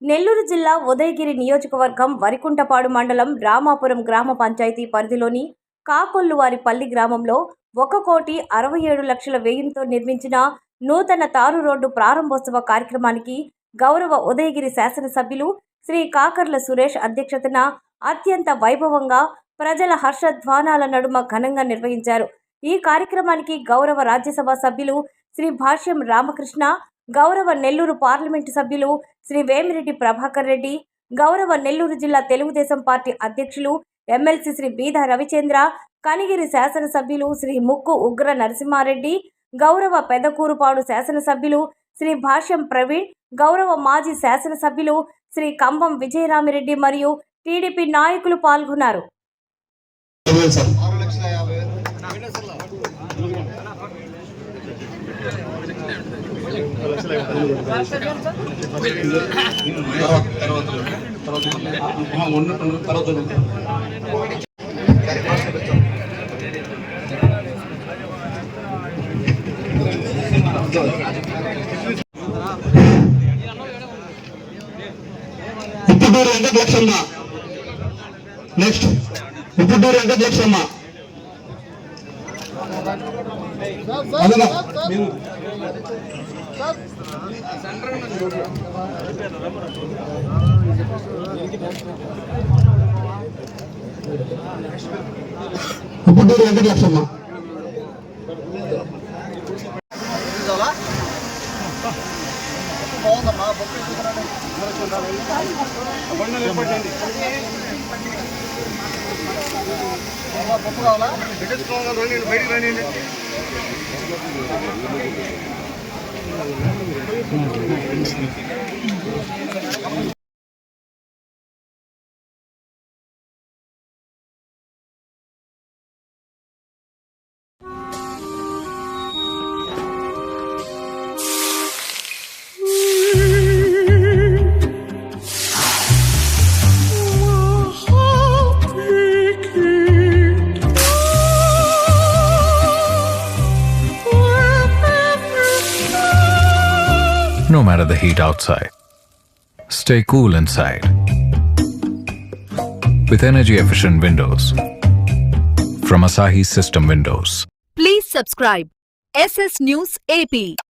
నెల్లూరు జిల్లా ఉదయగిరి నియోజకవర్గం వరికుంటపాడు మండలం రామాపురం గ్రామ పంచాయతీ పరిధిలోని కాకొల్లువారిపల్లి గ్రామంలో 1,67,00,000 వ్యయంతో నిర్మించిన నూతన తారు రోడ్డు ప్రారంభోత్సవ కార్యక్రమానికి గౌరవ ఉదయగిరి శాసనసభ్యులు శ్రీ కాకర్ల సురేష్ అధ్యక్షతన అత్యంత వైభవంగా ప్రజల హర్షధ్వానాల నడుమ ఘనంగా నిర్వహించారు. ఈ కార్యక్రమానికి గౌరవ రాజ్యసభ సభ్యులు శ్రీ భాష్యం రామకృష్ణ, గౌరవ నెల్లూరు పార్లమెంటు సభ్యులు శ్రీ వేమిరెడ్డి ప్రభాకర్ రెడ్డి, గౌరవ నెల్లూరు జిల్లా తెలుగుదేశం పార్టీ అధ్యక్షులు ఎమ్మెల్సీ శ్రీ బీదా రవిచంద్ర, కనిగిరి శాసనసభ్యులు శ్రీ ముక్కు ఉగ్ర నరసింహారెడ్డి, గౌరవ పెదకూరుపాడు శాసనసభ్యులు శ్రీ భాష్యం ప్రవీణ్, గౌరవ మాజీ శాసనసభ్యులు శ్రీ కంబం విజయరామిరెడ్డి మరియు టీడీపీ నాయకులు పాల్గొన్నారు. ఉప్పుటూరు వెంకటలక్ష్మమ్మ, నెక్స్ట్ ఉప్పుటూరు వెంకటలక్ష్మమ్మ. ఉప్పుటూరు వెంకటలక్ష్మమ్మ. బయటికి రాని No matter the heat outside, stay cool inside with energy-efficient windows from Asahi System Windows. Please subscribe SS News AP.